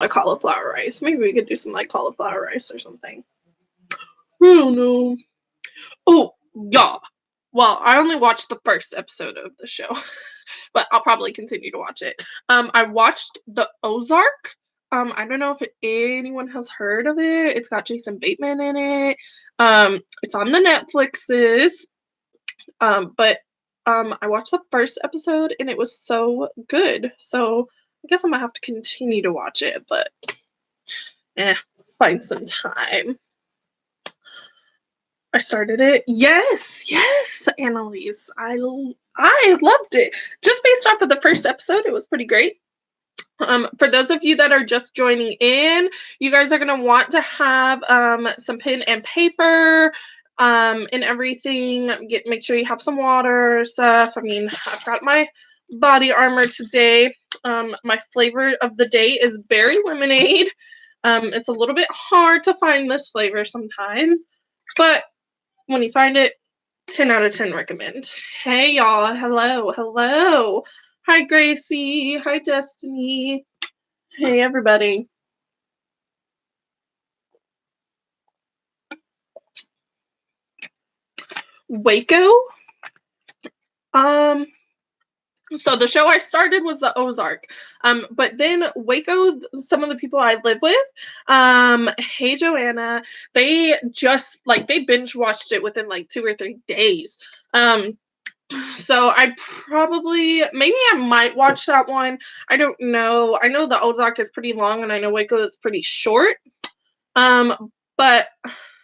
A cauliflower rice. Maybe we could do some like cauliflower rice or something. I don't know. Oh, yeah. Well, I only watched the first episode of the show, but I'll probably continue to watch it. I watched The Ozark. I don't know if anyone has heard of it. It's got Jason Bateman in it. It's on the Netflixes. But I watched the first episode and it was so good. So I guess I'm gonna have to continue to watch it, but find some time. I started it. Yes, Annalise. I loved it. Just based off of the first episode, it was pretty great. For those of you that are just joining in, you guys are gonna want to have some pen and paper and everything. Make sure you have some water stuff. I mean, I've got my body armor today. My flavor of the day is berry lemonade. It's a little bit hard to find this flavor sometimes, but when you find it, 10 out of 10 recommend. Hey y'all, hello. Hi Gracie, hi Destiny. Hey everybody. Waco? So the show I started was The Ozark. But then Waco, some of the people I live with, hey Joanna, they binge watched it within like 2 or 3 days. So maybe I might watch that one. I don't know. I know The Ozark is pretty long and I know Waco is pretty short. But I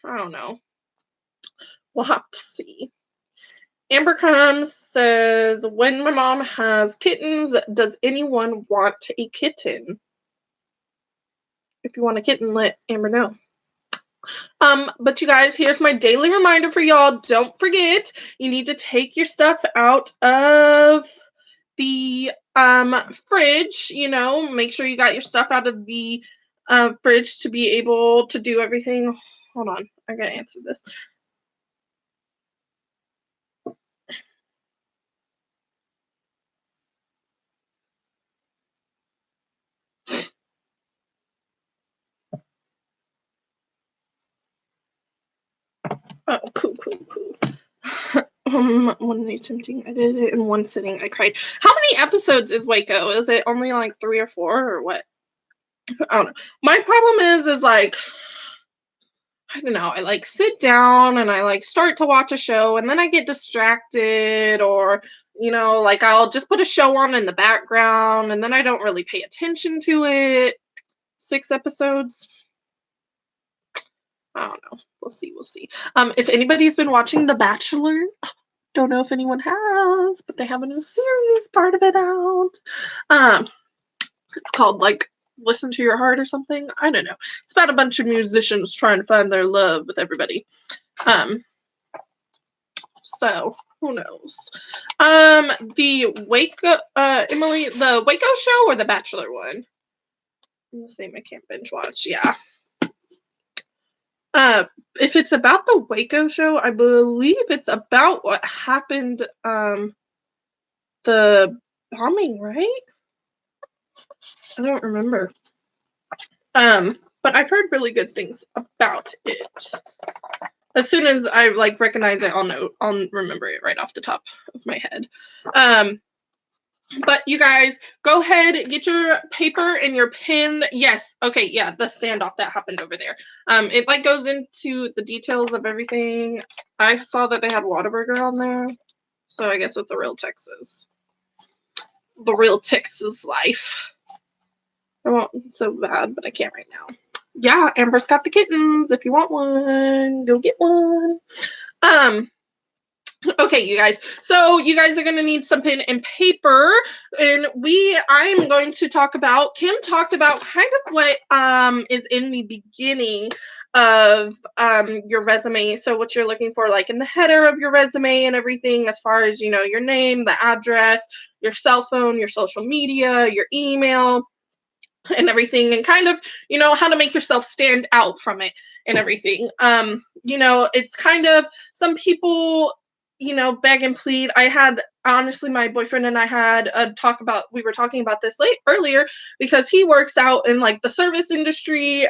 don't know. We'll have to see. Amber Combs says, when my mom has kittens, does anyone want a kitten? If you want a kitten, let Amber know. But you guys, here's my daily reminder for y'all. Don't forget, you need to take your stuff out of the fridge. Make sure you got your stuff out of the fridge to be able to do everything. Hold on, I gotta answer this. Oh, cool. One day tempting, I did it in one sitting. I cried. How many episodes is Waco? Is it only like 3 or 4 or what? I don't know. My problem is like, I don't know. I like sit down and I like start to watch a show and then I get distracted, or like I'll just put a show on in the background and then I don't really pay attention to it. 6 episodes. I don't know. We'll see. If anybody's been watching The Bachelor, don't know if anyone has, but they have a new series, part of it out. It's called like Listen to Your Heart or something. I don't know. It's about a bunch of musicians trying to find their love with everybody. So who knows? The Waco, Emily, the Waco show or the Bachelor one? I'm the same. I can't binge watch. Yeah. If it's about the Waco show, I believe it's about what happened, the bombing, right? I don't remember. But I've heard really good things about it. As soon as I recognize it, I'll remember it right off the top of my head. But you guys, go ahead, get your paper and your pen. Yes, okay, yeah, the standoff that happened over there. It goes into the details of everything. I saw that they had Whataburger on there, so I guess it's a real Texas. The real Texas life. I want so bad, but I can't right now. Yeah, Amber's got the kittens. If you want one, go get one. Okay, you guys. So you guys are going to need some pen and paper, and I'm going to talk about, Kim talked about kind of what is in the beginning of your resume. So what you're looking for, like in the header of your resume and everything, as far as, your name, the address, your cell phone, your social media, your email, and everything, and kind of, how to make yourself stand out from it and everything. It's kind of, some people, beg and plead. I had honestly, my boyfriend and I had a talk about. We were talking about this late earlier because he works out in like the service industry.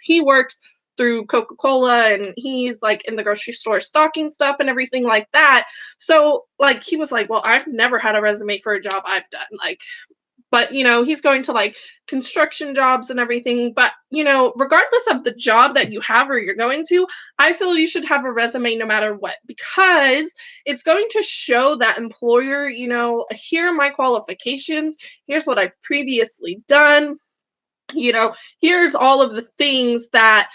He works through Coca-Cola and he's like in the grocery store stocking stuff and everything like that. So like he was like, "Well, I've never had a resume for a job I've done." Like, but he's going to like construction jobs and everything. But regardless of the job that you have or you're going to, I feel you should have a resume no matter what, because it's going to show that employer, here are my qualifications, here's what I've previously done, here's all of the things that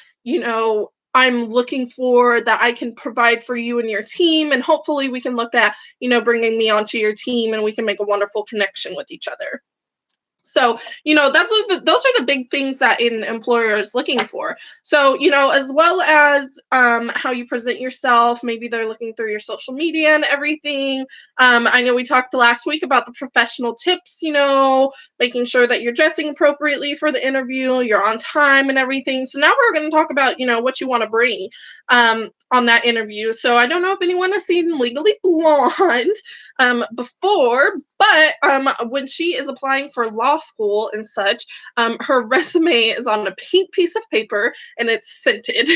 I'm looking for that I can provide for you and your team, and hopefully we can look at bringing me onto your team and we can make a wonderful connection with each other. So, those are the big things that an employer is looking for. So, as well as how you present yourself, maybe they're looking through your social media and everything. I know we talked last week about the professional tips, making sure that you're dressing appropriately for the interview, you're on time and everything. So now we're going to talk about, what you want to bring on that interview. So I don't know if anyone has seen Legally Blonde before, but when she is applying for law school and such, her resume is on a pink piece of paper and it's scented.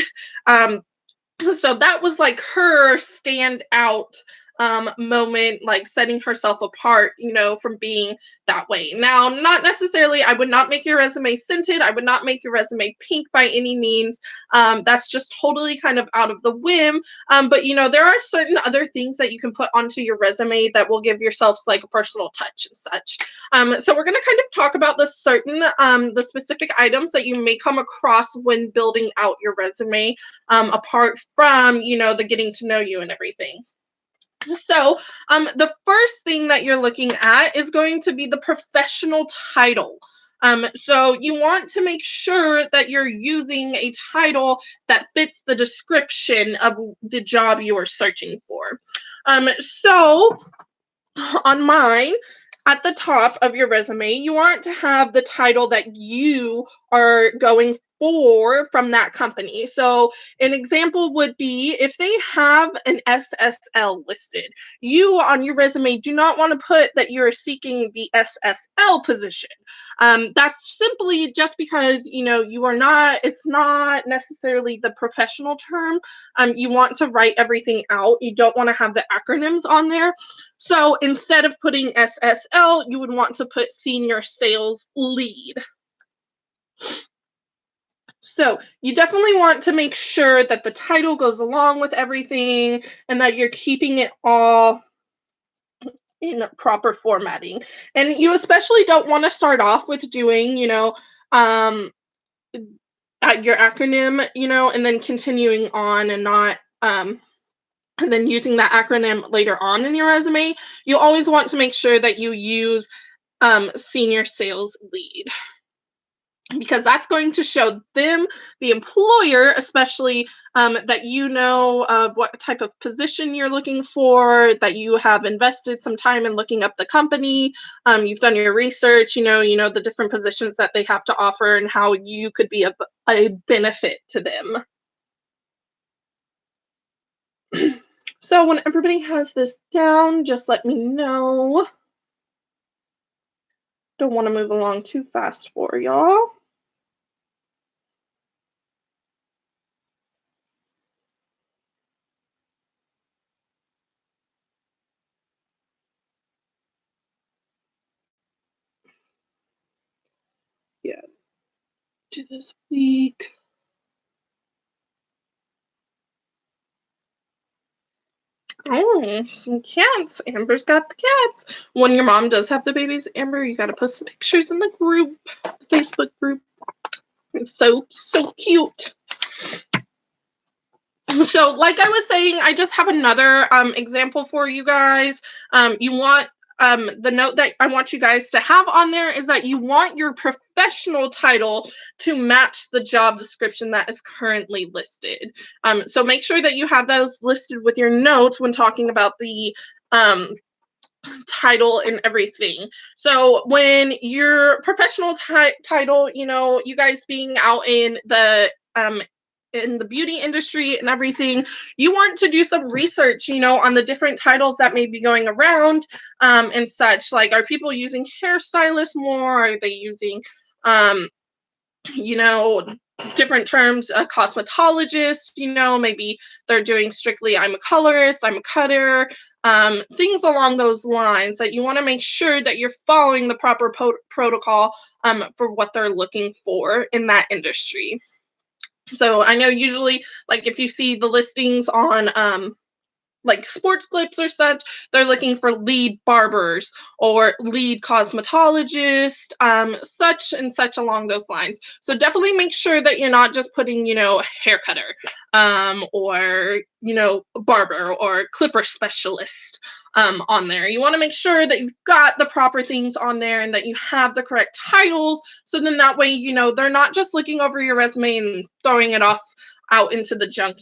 So that was like her standout moment, like setting herself apart, from being that way. Now, not necessarily, I would not make your resume scented. I would not make your resume pink by any means. That's just totally kind of out of the whim. But, there are certain other things that you can put onto your resume that will give yourselves like a personal touch and such. So we're going to kind of talk about the specific items that you may come across when building out your resume, apart from, the getting to know you and everything. So the first thing that you're looking at is going to be the professional title. So you want to make sure that you're using a title that fits the description of the job you are searching for. So on mine, at the top of your resume, you want to have the title that you are going for from that company. So an example would be if they have an SSL listed, you on your resume do not want to put that you're seeking the SSL position. That's simply just because, you are not, it's not necessarily the professional term. You want to write everything out. You don't want to have the acronyms on there. So instead of putting SSL, you would want to put senior sales lead. So you definitely want to make sure that the title goes along with everything and that you're keeping it all in proper formatting. And you especially don't want to start off with doing, your acronym, and then continuing on and not, and then using that acronym later on in your resume. You always want to make sure that you use senior sales lead, because that's going to show them, the employer especially, that you know of what type of position you're looking for, that you have invested some time in looking up the company, you've done your research, you know the different positions that they have to offer and how you could be a benefit to them. So when everybody has this down, just let me know. Don't want to move along too fast for y'all. Yeah, do this week. Oh, some cats. Amber's got the cats. When your mom does have the babies, Amber, you gotta post the pictures in the group, the Facebook group. It's so cute. So, like I was saying, I just have another example for you guys. You want the note that I want you guys to have on there is that you want your professional title to match the job description that is currently listed. So make sure that you have those listed with your notes when talking about the title and everything. So when your professional title, you guys being out in the in the beauty industry and everything, you want to do some research, on the different titles that may be going around, and such. Like, are people using hairstylist more? Are they using, you know, different terms, a cosmetologist, maybe they're doing strictly, I'm a colorist, I'm a cutter, things along those lines, that you want to make sure that you're following the proper protocol for what they're looking for in that industry. So I know usually, like, if you see the listings on like sports clips or such, they're looking for lead barbers or lead cosmetologist, such and such along those lines. So definitely make sure that you're not just putting, hair cutter, or, barber or clipper specialist on there. You want to make sure that you've got the proper things on there and that you have the correct titles. So then that way, they're not just looking over your resume and throwing it off out into the junk.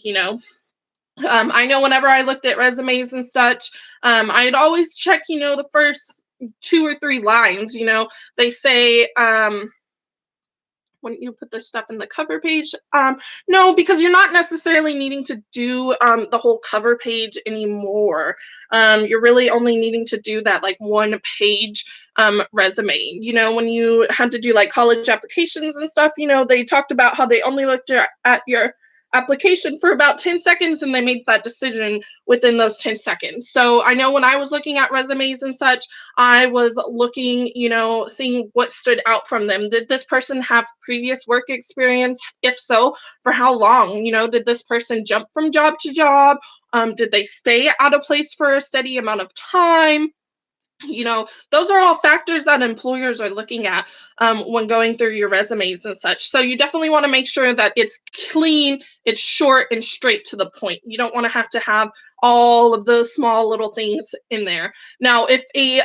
I know whenever I looked at resumes and such, I'd always check, the first 2 or 3 lines. They say, wouldn't you put this stuff in the cover page? No, because you're not necessarily needing to do the whole cover page anymore. You're really only needing to do that like 1-page resume. When you had to do like college applications and stuff, they talked about how they only looked at your application for about 10 seconds and they made that decision within those 10 seconds. So I know when I was looking at resumes and such, I was looking, seeing what stood out from them. Did this person have previous work experience? If so, for how long? Did this person jump from job to job? Did they stay at a place for a steady amount of time? Those are all factors that employers are looking at when going through your resumes and such. So you definitely want to make sure that it's clean, it's short, and straight to the point. You don't want to have all of those small little things in there. Now, if you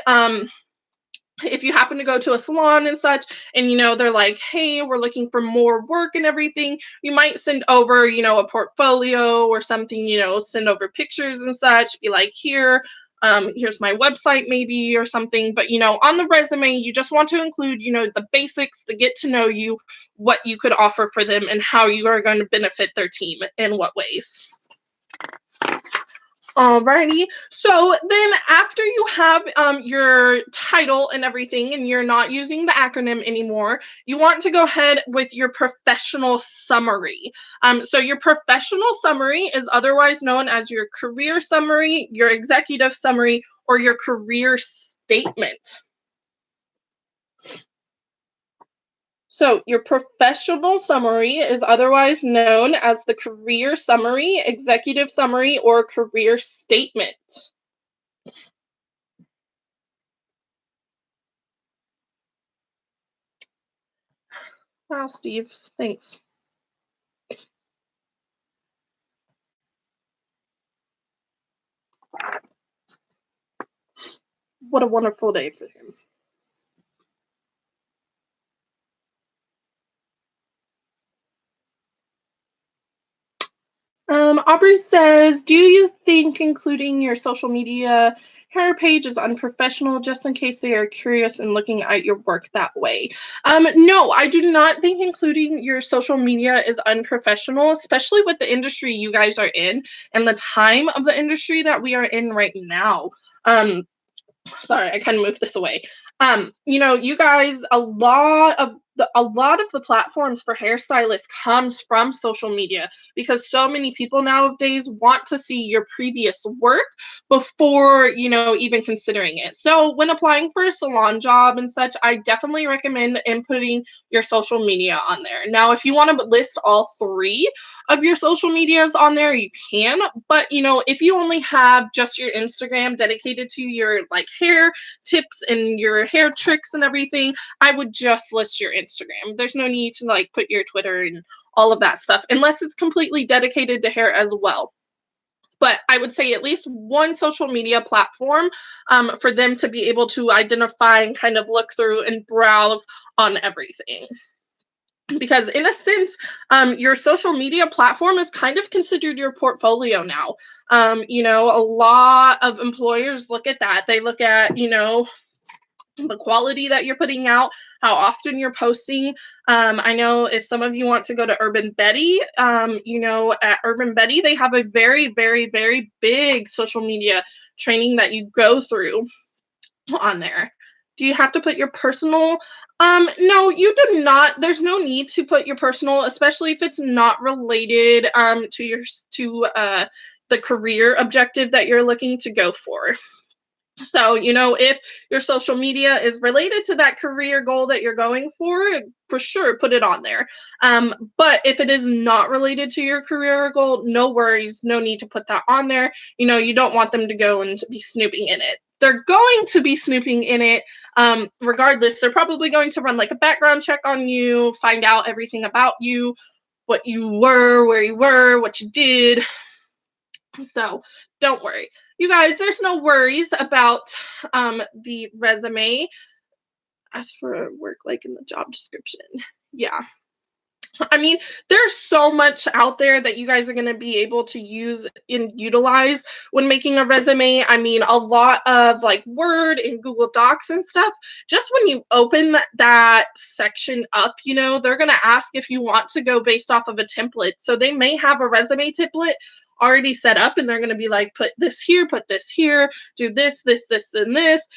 happen to go to a salon and such, and they're like, hey, we're looking for more work and everything, you might send over, a portfolio or something, send over pictures and such, be like, here's my website maybe or something. But on the resume, you just want to include the basics, to get to know you, what you could offer for them, and how you are going to benefit their team in what ways. Alrighty, so then after you have your title and everything, and you're not using the acronym anymore, you want to go ahead with your professional summary. So your professional summary is otherwise known as your career summary, your executive summary, or your career statement. So your professional summary is otherwise known as the career summary, executive summary, or career statement. Wow, Steve, thanks. What a wonderful day for him. Aubrey says, do you think including your social media hair page is unprofessional, just in case they are curious and looking at your work that way? No, I do not think including your social media is unprofessional, especially with the industry you guys are in and the time of the industry that we are in right now. Sorry, I kind of moved this away. You guys, a lot of the platforms for hairstylists comes from social media, because so many people nowadays want to see your previous work before, even considering it. So when applying for a salon job and such, I definitely recommend inputting your social media on there. Now, if you want to list all 3 of your social medias on there, you can, but if you only have just your Instagram dedicated to your like hair tips and your hair tricks and everything, I would just list your Instagram. There's no need to like put your Twitter and all of that stuff, unless it's completely dedicated to hair as well. But I would say at least one social media platform for them to be able to identify and kind of look through and browse on everything. Because in a sense, your social media platform is kind of considered your portfolio now. A lot of employers look at that. They look at, the quality that you're putting out, how often you're posting. I know if some of you want to go to Urban Betty, at Urban Betty, they have a very, very, very big social media training that you go through on there. Do you have to put your personal? No, you do not. There's no need to put your personal, especially if it's not related to the career objective that you're looking to go for. So, if your social media is related to that career goal that you're going for sure, put it on there. But if it is not related to your career goal, no worries, no need to put that on there. You don't want them to go and be snooping in it. They're going to be snooping in it. Regardless, they're probably going to run like a background check on you, find out everything about you, what you were, where you were, what you did. So don't worry. You guys, there's no worries about the resume. As for work, like in the job description. Yeah. I mean, there's so much out there that you guys are going to be able to use and utilize when making a resume. I mean, a lot of like Word and Google Docs and stuff. Just when you open that section up, they're going to ask if you want to go based off of a template. So they may have a resume template already set up, and they're going to be like, put this here, do this, and this,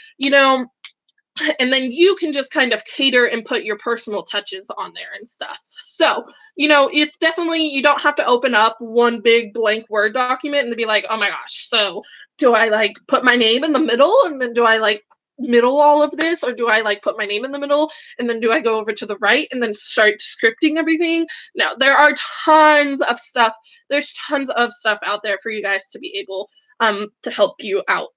and then you can just kind of cater and put your personal touches on there and stuff. So, it's definitely, you don't have to open up one big blank Word document and be like, oh my gosh, so do I like put my name in the middle, and then do I like middle all of this, or do I like put my name in the middle and then do I go over to the right and then start scripting everything? No, there are tons of stuff. There's tons of stuff out there for you guys to be able to help you out.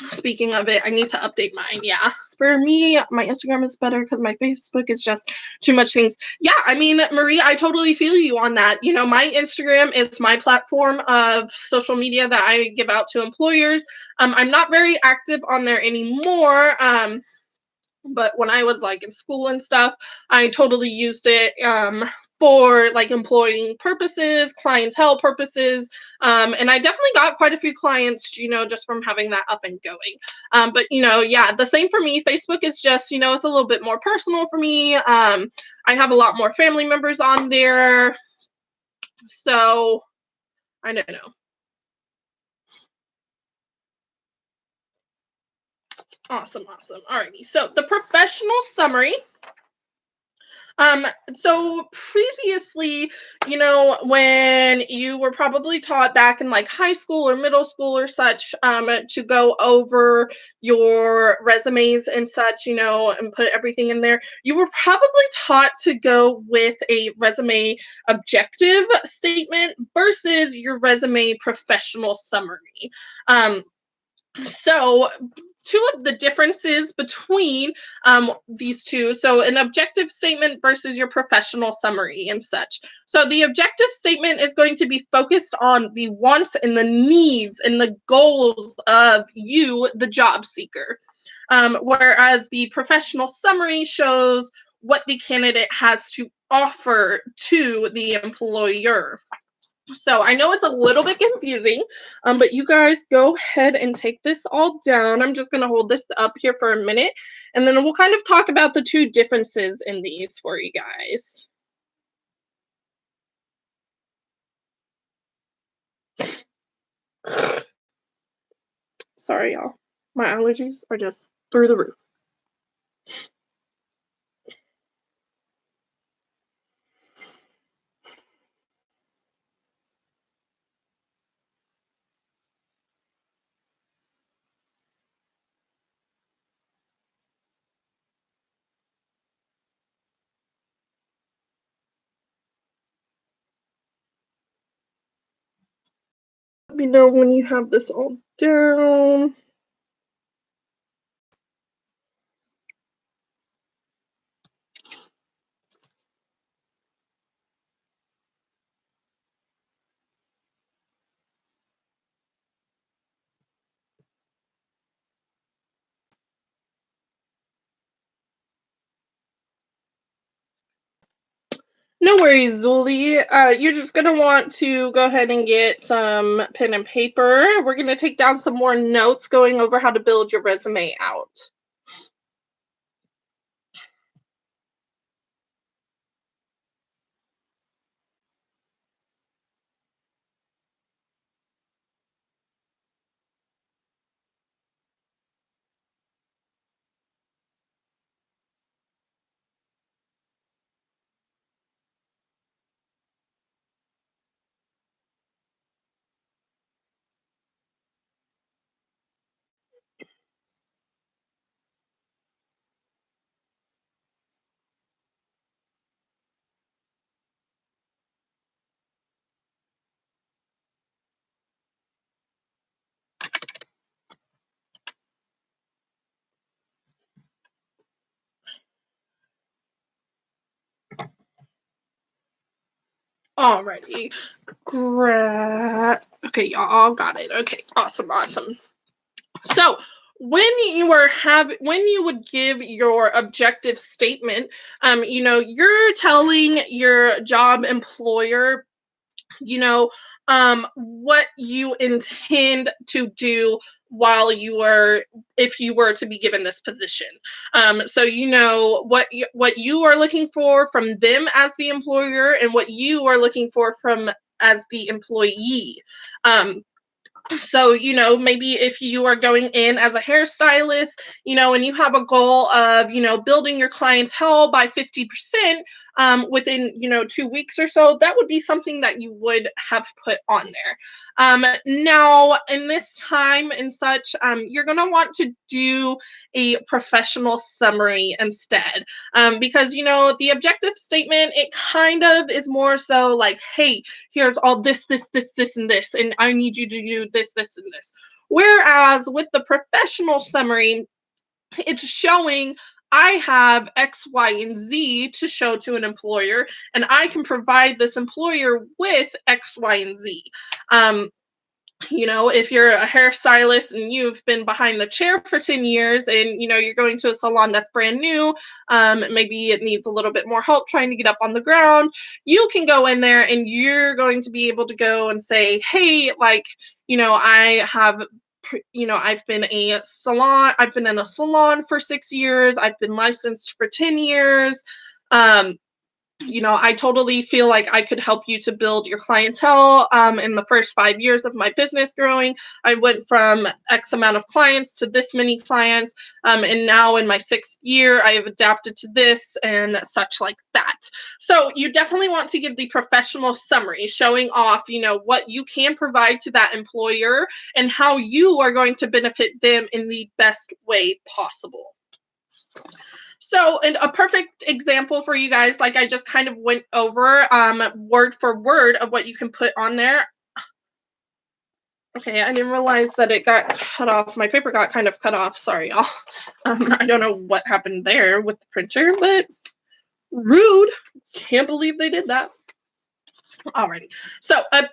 Speaking of it, I need to update mine. Yeah. For me, my Instagram is better because my Facebook is just too much things. Yeah, I mean, Marie, I totally feel you on that. My Instagram is my platform of social media that I give out to employers. I'm not very active on there anymore. But when I was like in school and stuff, I totally used it for like employing purposes, clientele purposes. And I definitely got quite a few clients, just from having that up and going. But, yeah, the same for me. Facebook is just, it's a little bit more personal for me. I have a lot more family members on there. So I don't know. Awesome. Alrighty. So the professional summary. So previously, when you were probably taught back in like high school or middle school or such, to go over your resumes and such, and put everything in there, you were probably taught to go with a resume objective statement versus your resume professional summary. So two of the differences between these two. So an objective statement versus your professional summary and such. So the objective statement is going to be focused on the wants and the needs and the goals of you, the job seeker. Whereas the professional summary shows what the candidate has to offer to the employer. So I know it's a little bit confusing, but you guys go ahead and take this all down. I'm just going to hold this up here for a minute, and then we'll kind of talk about the two differences in these for you guys. Sorry, y'all. My allergies are just through the roof. Let me know when you have this all down. No worries, Zuli. You're just going to want to go ahead and get some pen and paper. We're going to take down some more notes going over how to build your resume out. Alrighty. Okay, y'all got it. Okay, awesome. So when you would give your objective statement, you're telling your job employer, what you intend to do while if you were to be given this position. So what you are looking for from them as the employer and what you are looking for from as the employee. So, maybe if you are going in as a hairstylist, and you have a goal of, building your clientele by 50% within, 2 weeks or so, that would be something that you would have put on there. Now, in this time and such, you're going to want to do a professional summary instead. Because, the objective statement, it kind of is more so like, hey, here's all this, and this, and I need you to do this, and this. Whereas with the professional summary, it's showing I have X, Y, and Z to show to an employer, and I can provide this employer with X, Y, and Z. If you're a hairstylist and you've been behind the chair for 10 years and, you're going to a salon that's brand new, maybe it needs a little bit more help trying to get up on the ground, you can go in there and you're going to be able to go and say, hey, like, I have I've been in a salon for 6 years. I've been licensed for 10 years. I totally feel like I could help you to build your clientele. In the first 5 years of my business growing, I went from X amount of clients to this many clients. And now in my 6th year, I have adapted to this and such like that. So you definitely want to give the professional summary showing off, what you can provide to that employer and how you are going to benefit them in the best way possible. So, and a perfect example for you guys, like I just kind of went over word for word of what you can put on there. Okay, I didn't realize that it got cut off. My paper got kind of cut off. Sorry, y'all. I don't know what happened there with the printer, but rude. Can't believe they did that. Alrighty. So a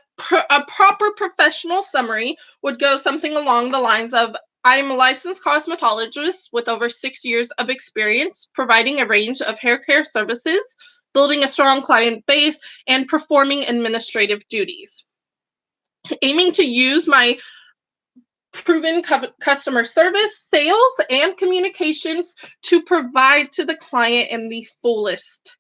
proper professional summary would go something along the lines of, I'm a licensed cosmetologist with over 6 years of experience providing a range of hair care services, building a strong client base, and performing administrative duties. Aiming to use my proven customer service, sales, and communications to provide to the client in the fullest.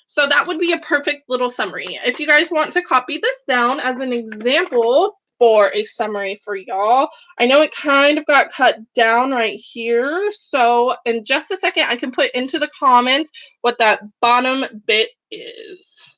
So that would be a perfect little summary. If you guys want to copy this down as an example for a summary for y'all, I know it kind of got cut down right here. So in just a second, I can put into the comments what that bottom bit is.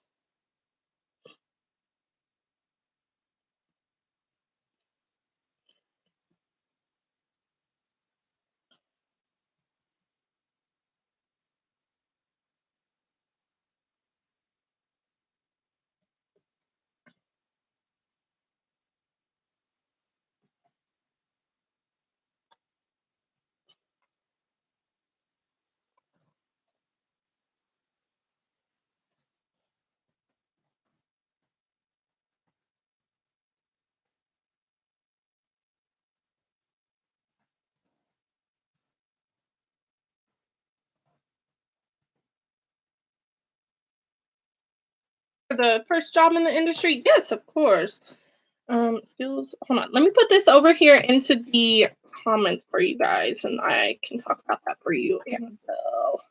For the first job in the industry, yes, of course. Skills. Hold on. Let me put this over here into the comments for you guys, and I can talk about that for you, Annabelle.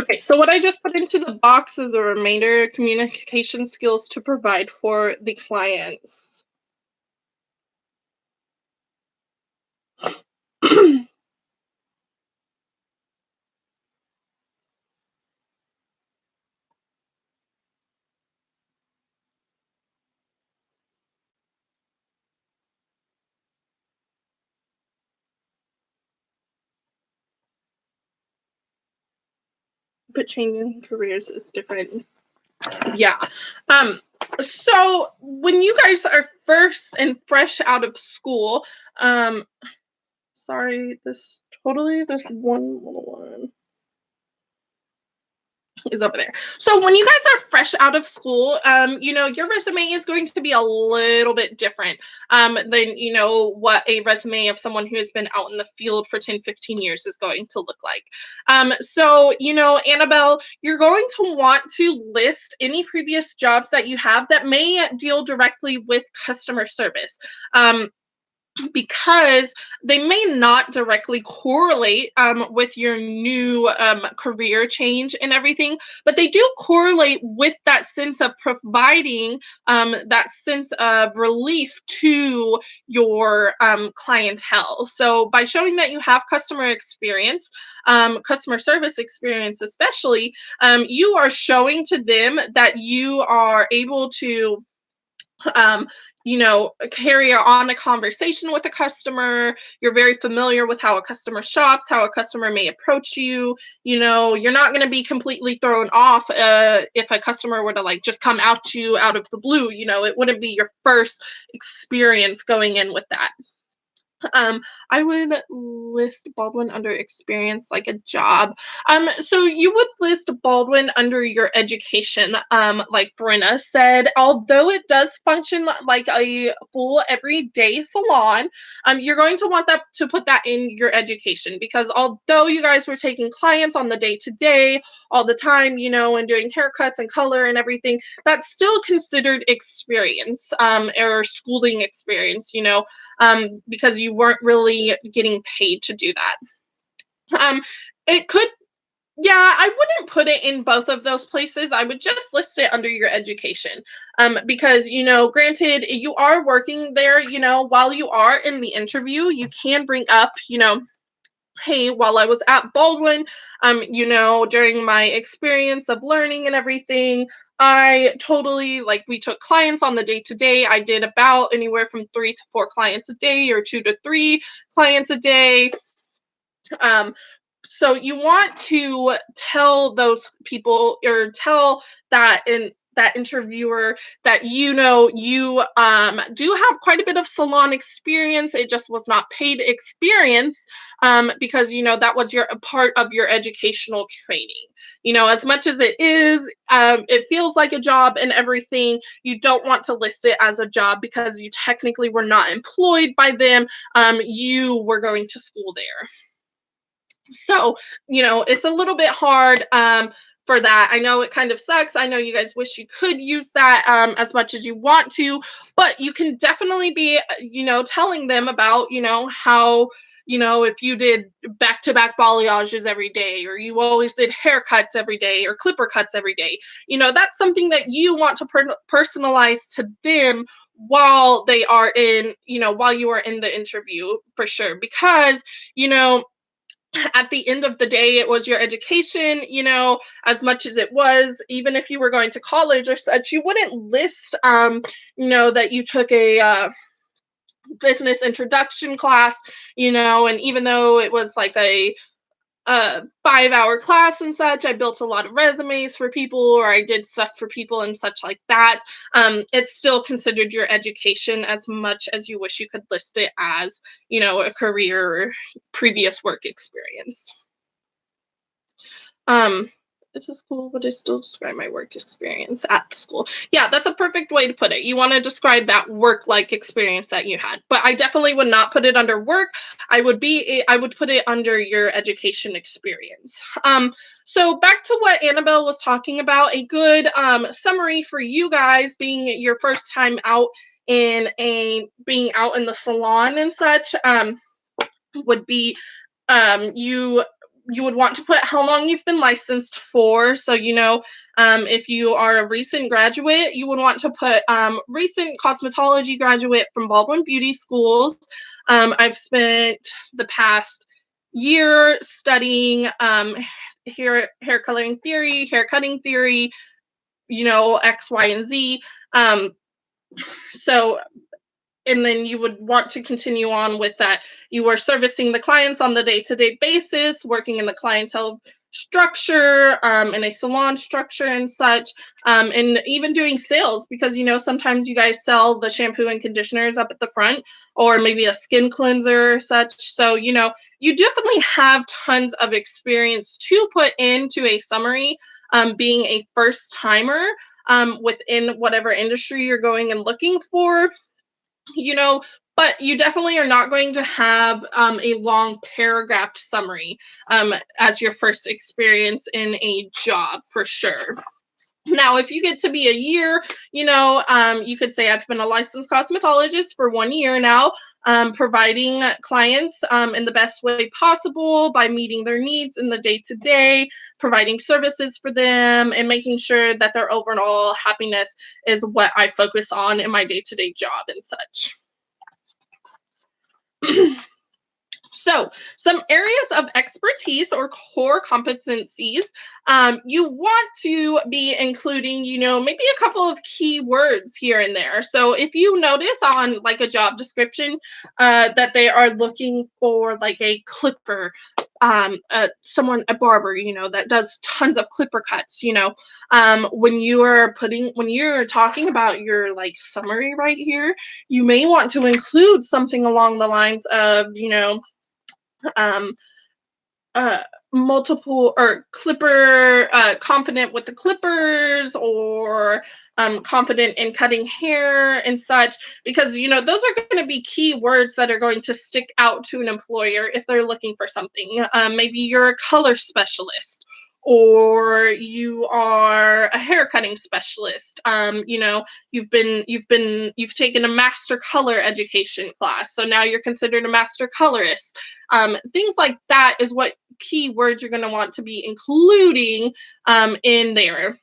Okay, so what I just put into the box is the remainder communication skills to provide for the clients. but changing careers is different. Yeah. So when you guys are first and fresh out of school, sorry, this one little one is over there. So when you guys are fresh out of school, your resume is going to be a little bit different than, what a resume of someone who has been out in the field for 10, 15 years is going to look like. So, Annabelle, you're going to want to list any previous jobs that you have that may deal directly with customer service. Because they may not directly correlate with your new career change and everything, but they do correlate with that sense of providing that sense of relief to your clientele. So by showing that you have customer experience, customer service experience especially, you are showing to them that you are able to carry on a conversation with a customer. You're very familiar with how a customer shops, how a customer may approach you. You're not going to be completely thrown off if a customer were to just come out to you out of the blue. It wouldn't be your first experience going in with that. I would list Baldwin under experience like a job. So you would list Baldwin under your education, like Brenna said, although it does function like a full everyday salon, you're going to want that to put that in your education, because although you guys were taking clients on the day-to-day all the time, and doing haircuts and color and everything, that's still considered experience, or schooling experience, because you weren't really getting paid to do that. It could, yeah, I wouldn't put it in both of those places. I would just list it under your education. Because, granted, you are working there, while you are in the interview, you can bring up, hey, while I was at Baldwin, during my experience of learning and everything, I totally, we took clients on the day-to-day. I did about anywhere from 3 to 4 clients a day, or 2 to 3 clients a day. So you want to tell those people, or tell that interviewer that you do have quite a bit of salon experience. It just was not paid experience, because that was a part of your educational training. As much as it feels like a job and everything, you don't want to list it as a job, because you technically were not employed by them. You were going to school there. So, it's a little bit hard for that. I know it kind of sucks. I know you guys wish you could use that as much as you want to, but you can definitely be, telling them about, how, if you did back-to-back balayages every day, or you always did haircuts every day, or clipper cuts every day, that's something that you want to personalize to them while they are in, while you are in the interview, for sure. Because, at the end of the day, it was your education, as much as it was, even if you were going to college or such, you wouldn't list, that you took a business introduction class, and even though it was like a 5-hour class and such, I built a lot of resumes for people, or I did stuff for people and such like that. It's still considered your education, as much as you wish you could list it as, a career or previous work experience. It's a school, but I still describe my work experience at the school. Yeah, that's a perfect way to put it. You want to describe that work-like experience that you had, but I definitely would not put it under work. I would put it under your education experience. So back to what Annabelle was talking about, a good summary for you guys being your first time out being out in the salon and such, would be, you would want to put how long you've been licensed for. So, if you are a recent graduate, you would want to put recent cosmetology graduate from Baldwin Beauty Schools. I've spent the past year studying hair coloring theory, hair cutting theory, X, Y, and Z. So, and then you would want to continue on with that. You are servicing the clients on the day-to-day basis, working in the clientele structure, in a salon structure and such, and even doing sales, because sometimes you guys sell the shampoo and conditioners up at the front, or maybe a skin cleanser or such. So you definitely have tons of experience to put into a summary, being a first timer, within whatever industry you're going and looking for, but you definitely are not going to have a long paragraph summary as your first experience in a job, for sure. Now, if you get to be a year, you could say I've been a licensed cosmetologist for 1 year now, providing clients in the best way possible by meeting their needs in the day-to-day, providing services for them, and making sure that their overall happiness is what I focus on in my day-to-day job and such. So, some areas of expertise or core competencies you want to be including, maybe a couple of keywords here and there. So, if you notice on like a job description that they are looking for like a clipper, a barber, that does tons of clipper cuts, when you're talking about your like summary right here, you may want to include something along the lines of, um, uh, multiple or clipper, confident with the clippers, or confident in cutting hair and such, because those are going to be key words that are going to stick out to an employer if they're looking for something. Maybe you're a color specialist, or you are a hair cutting specialist. You've taken a master color education class, so now you're considered a master colorist. Things like that is what keywords you're going to want to be including in there.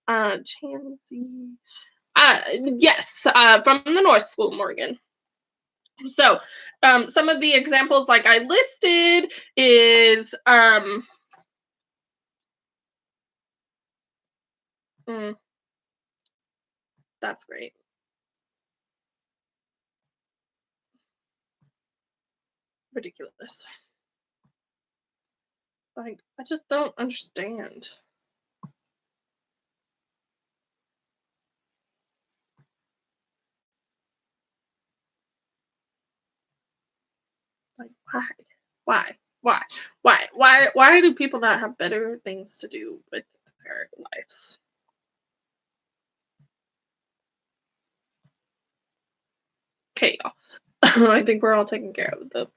Chansey. Yes, from the North School, Morgan. So, some of the examples like I listed is that's great. Ridiculous. Like, I just don't understand. Like, why do people not have better things to do with their lives? Okay, y'all. I think we're all taken care of. The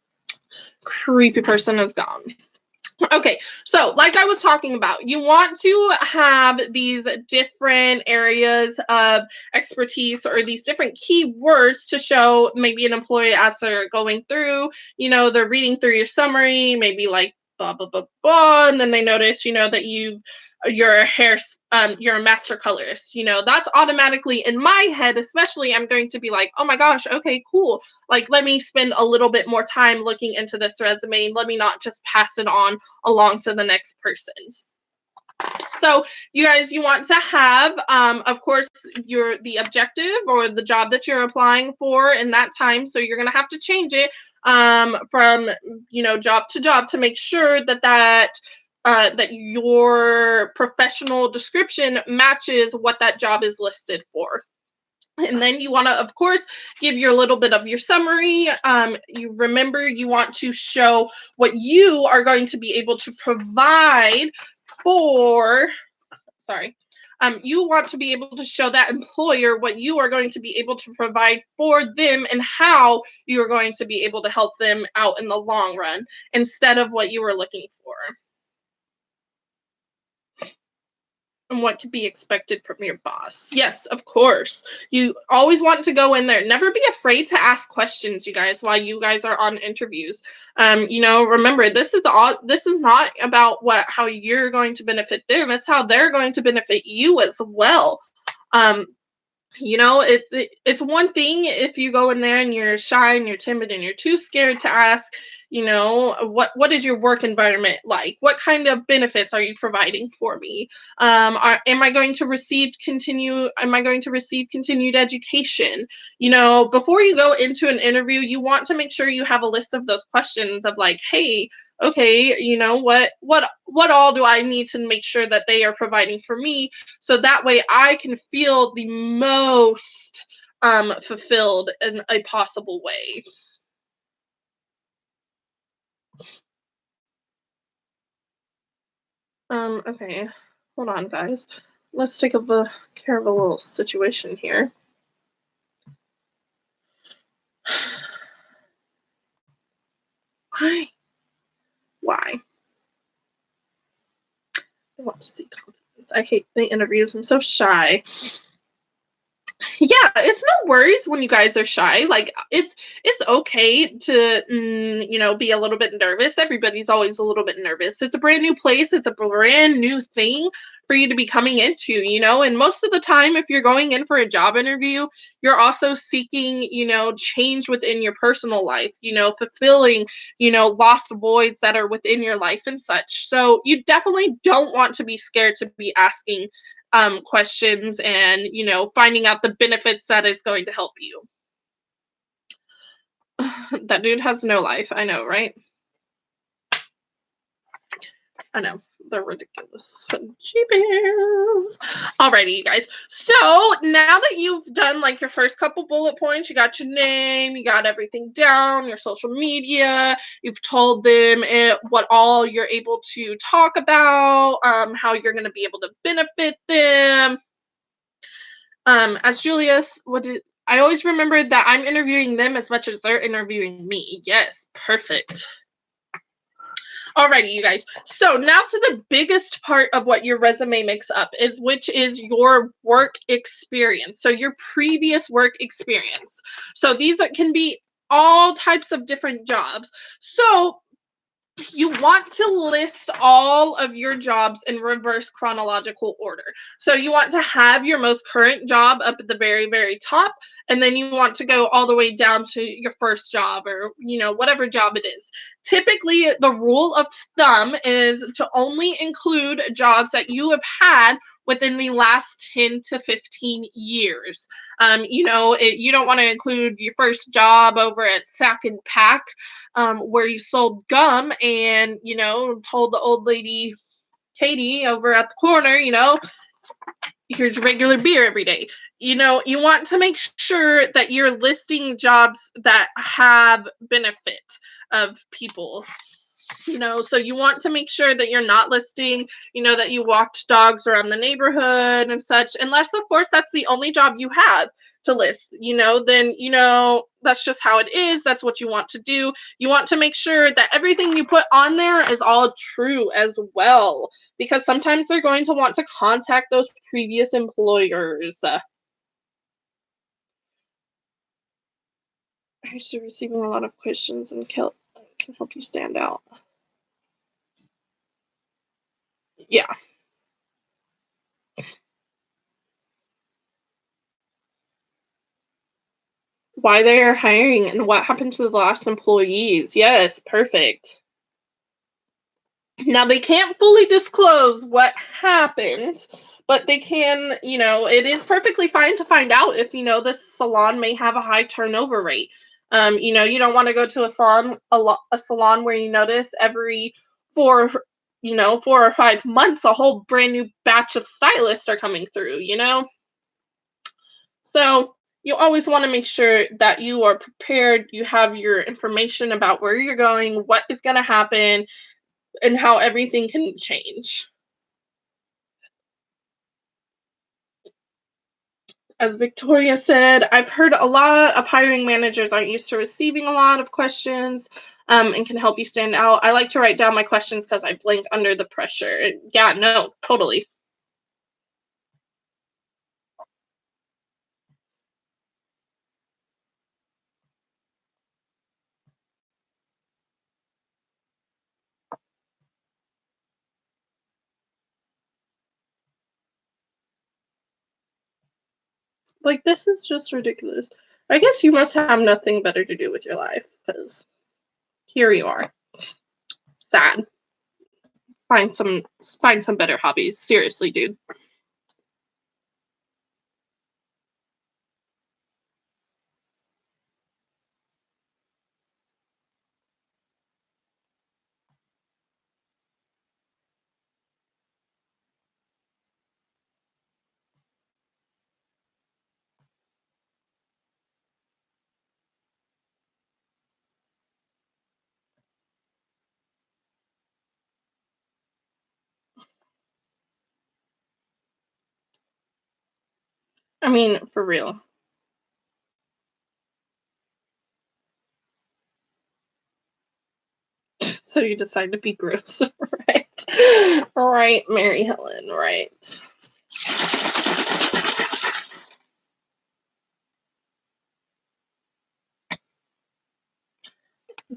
creepy person is gone. Okay, so like I was talking about, you want to have these different areas of expertise or these different keywords to show maybe an employee as they're going through, they're reading through your summary, maybe like blah, blah, blah, blah, and then they notice, that you're a master colorist. That's automatically in my head, especially, I'm going to be like, oh my gosh, okay, cool. Like, let me spend a little bit more time looking into this resume, and let me not just pass it on along to the next person. So you guys, you want to have, of course, the objective or the job that you're applying for in that time. So you're going to have to change it from, job to job to make sure that your professional description matches what that job is listed for. And then you want to, of course, give your little bit of your summary. You want to show what you are going to be able to provide you want to be able to show that employer what you are going to be able to provide for them and how you're going to be able to help them out in the long run instead of what you were looking for. And what could be expected from your boss. Yes, of course. You always want to go in there. Never be afraid to ask questions, you guys, while you guys are on interviews. Remember, this is not about how you're going to benefit them. It's how they're going to benefit you as well. It's one thing if you go in there and you're shy and you're timid and you're too scared to ask, what is your work environment like? What kind of benefits are you providing for me? Am I going to receive continued education? Before you go into an interview, you want to make sure you have a list of those questions of like, hey, okay, you know, what all do I need to make sure that they are providing for me, so that way I can feel the most fulfilled in a possible way. Okay. Hold on, guys. Let's take care of a little situation here. Why? Why? I want to see confidence. I hate the interviews. I'm so shy. Yeah, it's no worries when you guys are shy. Like it's okay to be a little bit nervous. Everybody's always a little bit nervous. It's a brand new place. It's a brand new thing for you to be coming into, and most of the time if you're going in for a job interview, you're also seeking, change within your personal life, fulfilling, lost voids that are within your life and such. So you definitely don't want to be scared to be asking questions and finding out the benefits that is going to help you. That dude has no life. I know, right? I know. They're ridiculous. Cheapies. Alrighty, you guys. So now that you've done like your first couple bullet points, you got your name, you got everything down, your social media, you've told them what all you're able to talk about, how you're going to be able to benefit them. As Julius, I always remember that I'm interviewing them as much as they're interviewing me. Yes, perfect. Alrighty, you guys. So now to the biggest part of what your resume makes up which is your work experience. So your previous work experience. So these can be all types of different jobs. So you want to list all of your jobs in reverse chronological order. So you want to have your most current job up at the very, very top, and then you want to go all the way down to your first job or, whatever job it is. Typically, the rule of thumb is to only include jobs that you have had within the last 10 to 15 years. You don't want to include your first job over at Sack and Pack, where you sold gum and, told the old lady Katie over at the corner, here's regular beer every day. You want to make sure that you're listing jobs that have benefit of people. So you want to make sure that you're not listing, that you walked dogs around the neighborhood and such, unless, of course, that's the only job you have to list, then, that's just how it is. That's what you want to do. You want to make sure that everything you put on there is all true as well, because sometimes they're going to want to contact those previous employers. I'm actually receiving a lot of questions and can help you stand out. Yeah. Why they are hiring and what happened to the last employees. Yes, perfect. Now they can't fully disclose what happened, but they can, it is perfectly fine to find out if, this salon may have a high turnover rate. You don't want to go to a salon where you notice every 4 or 5 months a whole brand new batch of stylists are coming through, So you always want to make sure that you are prepared, you have your information about where you're going, what is going to happen, and how everything can change. As Victoria said, I've heard a lot of hiring managers aren't used to receiving a lot of questions, and can help you stand out. I like to write down my questions because I blink under the pressure. Yeah, no, totally. Like, this is just ridiculous. I guess you must have nothing better to do with your life, because here you are. Sad. Find some better hobbies. Seriously, dude. I mean, for real. So you decide to be gross, right? Right, Mary Helen, right.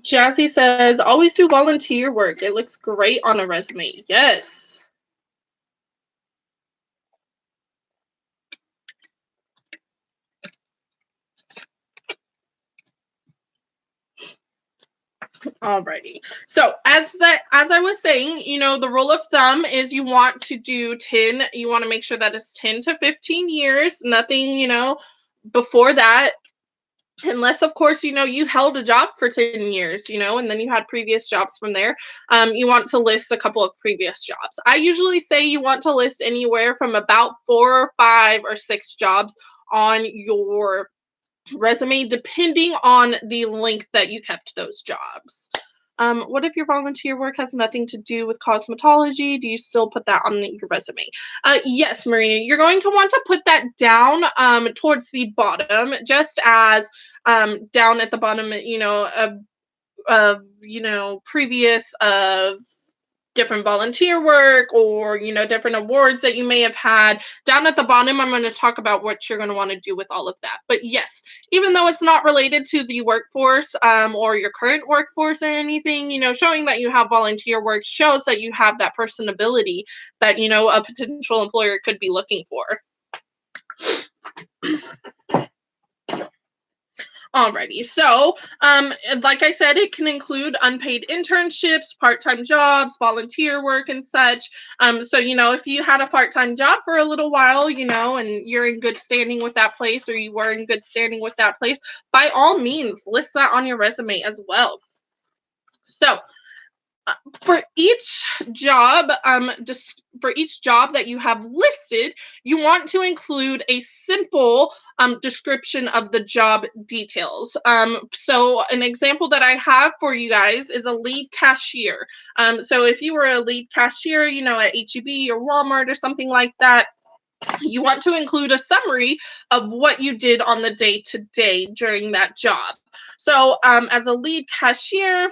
Jazzy says, always do volunteer work. It looks great on a resume. Yes. Alrighty. So as I was saying, the rule of thumb is you want to do 10, you want to make sure that it's 10 to 15 years, nothing, before that. Unless, of course, you held a job for 10 years, and then you had previous jobs from there. You want to list a couple of previous jobs. I usually say you want to list anywhere from about 4, 5, or 6 jobs on your resume, depending on the length that you kept those jobs. What if your volunteer work has nothing to do with cosmetology? Do you still put that on your resume? Yes, Marina, you're going to want to put that down towards the bottom, just as down at the bottom, previous of different volunteer work or different awards that you may have had. Down at the bottom, I'm going to talk about what you're going to want to do with all of that. But yes, even though it's not related to the workforce or your current workforce or anything, showing that you have volunteer work shows that you have that personability that a potential employer could be looking for. Alrighty, so like I said, it can include unpaid internships, part-time jobs, volunteer work, and such. So if you had a part-time job for a little while, and you're in good standing with that place, or you were in good standing with that place, by all means, list that on your resume as well. So for each job, just for each job that you have listed, you want to include a simple description of the job details. So an example that I have for you guys is a lead cashier. So if you were a lead cashier, at HEB or Walmart or something like that, you want to include a summary of what you did on the day-to-day during that job. So as a lead cashier,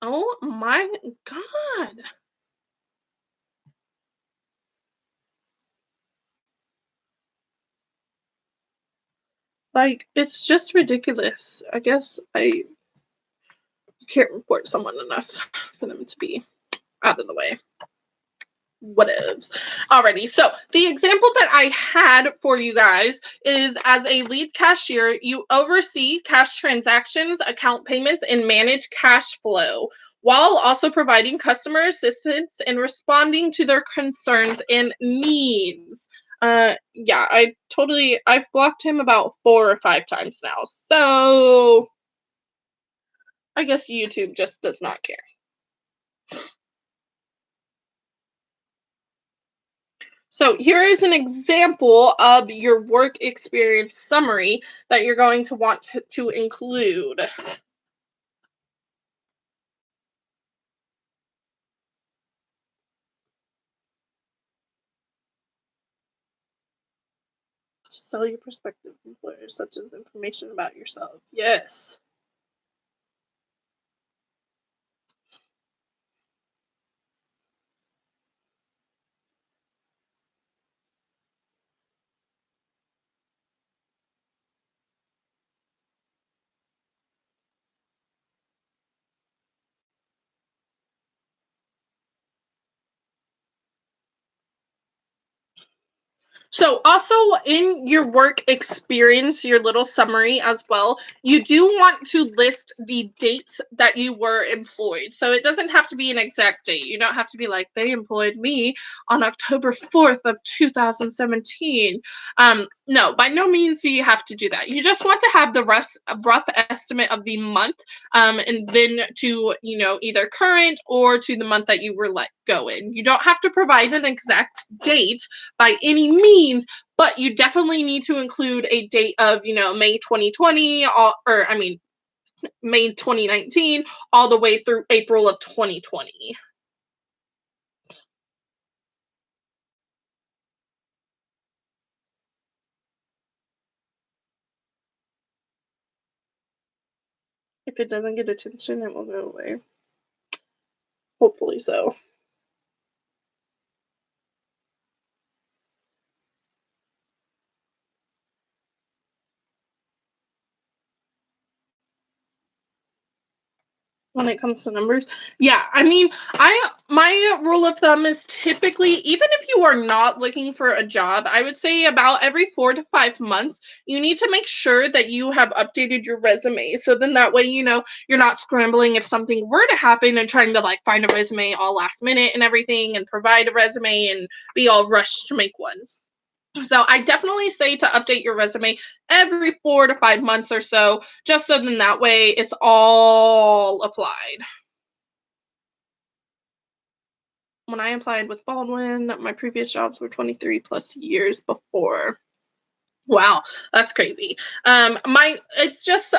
oh my God. Like, it's just ridiculous. I guess I can't report someone enough for them to be out of the way. Whatevs. Alrighty, so the example that I had for you guys is as a lead cashier, you oversee cash transactions, account payments, and manage cash flow while also providing customer assistance and responding to their concerns and needs. Yeah, I've blocked him about 4 or 5 times now. So I guess YouTube just does not care. So here is an example of your work experience summary that you're going to want to include. Sell your prospective employers such as information about yourself. Yes. So also in your work experience, your little summary as well, you do want to list the dates that you were employed. So it doesn't have to be an exact date. You don't have to be like, they employed me on October 4th of 2017. No, by no means do you have to do that. You just want to have the rough estimate of the month, and then to, either current or to the month that you were let go in. You don't have to provide an exact date by any means, but you definitely need to include a date of, May 2020, May 2019, all the way through April of 2020. If it doesn't get attention, it will go away. Hopefully so. When it comes to numbers, yeah, I mean, my rule of thumb is typically, even if you are not looking for a job, I would say about every 4 to 5 months you need to make sure that you have updated your resume, so then that way, you're not scrambling if something were to happen and trying to like find a resume all last minute and everything and provide a resume and be all rushed to make one. So I definitely say to update your resume every 4 to 5 months or so, just so then that way it's all applied. When I applied with Baldwin, my previous jobs were 23 plus years before. Wow, that's crazy. My it's just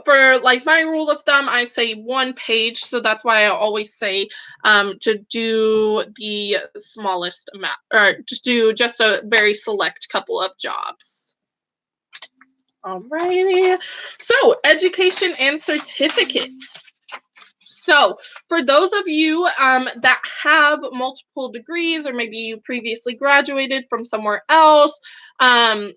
for like my rule of thumb, I say 1 page, so that's why I always say to do the smallest amount, or just do just a very select couple of jobs. Alrighty. So, education and certificates. So, for those of you that have multiple degrees, or maybe you previously graduated from somewhere else, um,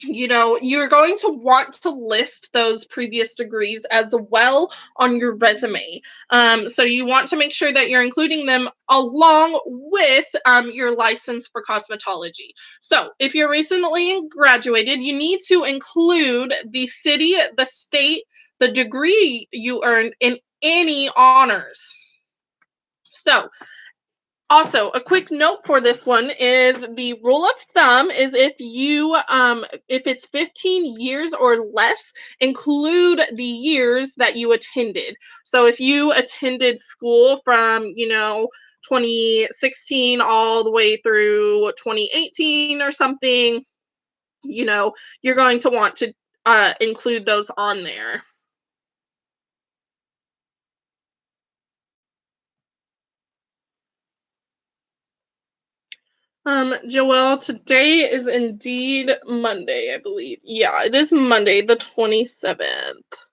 you're going to want to list those previous degrees as well on your resume. So you want to make sure that you're including them along with your license for cosmetology. So if you're recently graduated, you need to include the city, the state, the degree you earned in any honors. So also, a quick note for this one is the rule of thumb is if it's 15 years or less, include the years that you attended. So if you attended school from, 2016 all the way through 2018 or something, you're going to want to include those on there. Joelle, today is indeed Monday, I believe. Yeah, it is Monday, the 27th.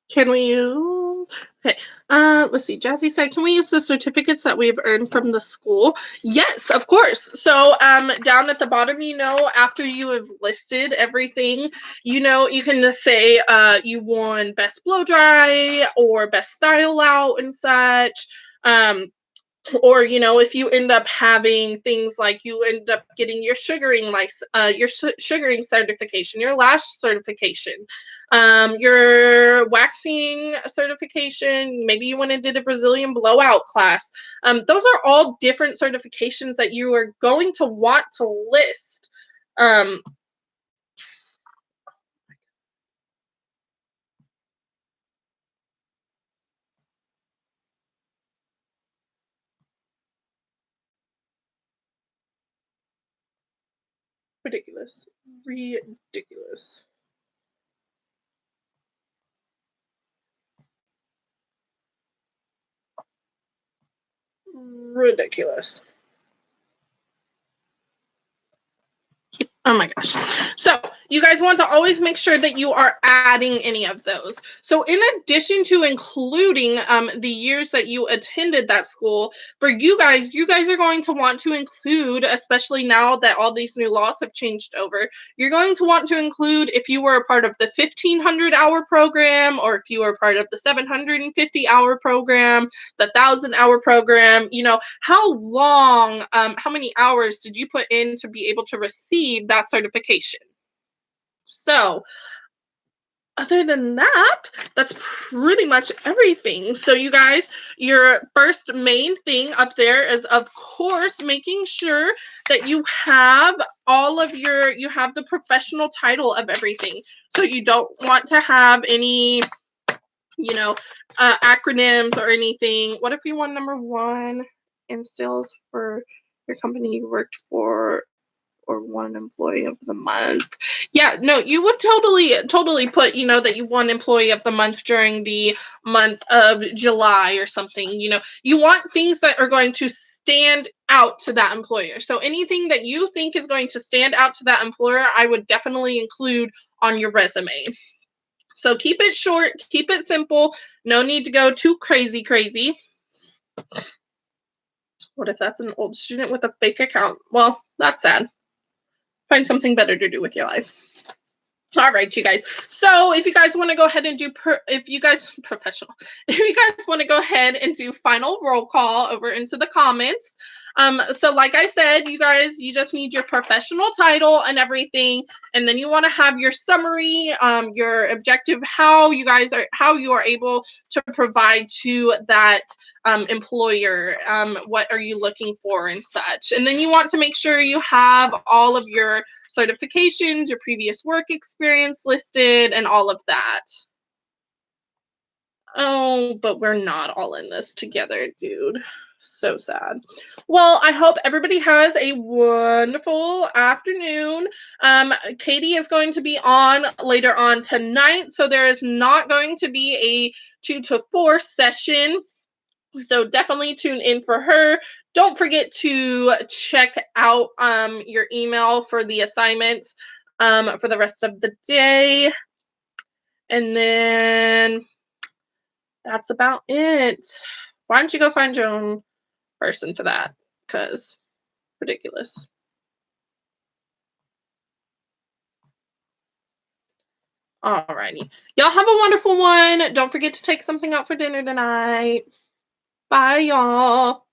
Can we use? Okay. Let's see. Jazzy said, "Can we use the certificates that we've earned from the school?" Yes, of course. So, down at the bottom, after you have listed everything, you can just say, you won best blow dry or best style out and such. Or if you end up having things like you end up getting your sugaring sugaring certification, your lash certification, your waxing certification, maybe you went and did a Brazilian blowout class. Those are all different certifications that you are going to want to list. Ridiculous. Ridiculous. Ridiculous. Oh my gosh. So you guys want to always make sure that you are adding any of those. So in addition to including the years that you attended that school, for you guys are going to want to include, especially now that all these new laws have changed over, you're going to want to include if you were a part of the 1,500-hour program, or if you were part of the 750-hour program, the 1,000-hour program, how long, how many hours did you put in to be able to receive that certification? So other than that, that's pretty much everything. So you guys, your first main thing up there is, of course, making sure that you have you have the professional title of everything. So you don't want to have any, acronyms or anything. What if you won number one in sales for your company you worked for, or one employee of the month? Yeah, no, you would totally put, that you won employee of the month during the month of July or something. You want things that are going to stand out to that employer. So anything that you think is going to stand out to that employer, I would definitely include on your resume. So keep it short, keep it simple. No need to go too crazy. What if that's an old student with a fake account? Well, that's sad. Find something better to do with your life. All right, you guys. So if you guys want to go ahead and do, if you guys want to go ahead and do final roll call over into the comments. So like I said, you guys, you just need your professional title and everything, and then you want to have your summary, your objective, how you are able to provide to that employer, what are you looking for and such. And then you want to make sure you have all of your certifications, your previous work experience listed, and all of that. Oh, but we're not all in this together, dude. So sad. Well, I hope everybody has a wonderful afternoon. Katie is going to be on later on tonight, so there is not going to be a 2 to 4 session. So definitely tune in for her. Don't forget to check out your email for the assignments for the rest of the day. And then that's about it. Why don't you go find your own person for that? Because ridiculous. Alrighty. Y'all have a wonderful one. Don't forget to take something out for dinner tonight. Bye, y'all.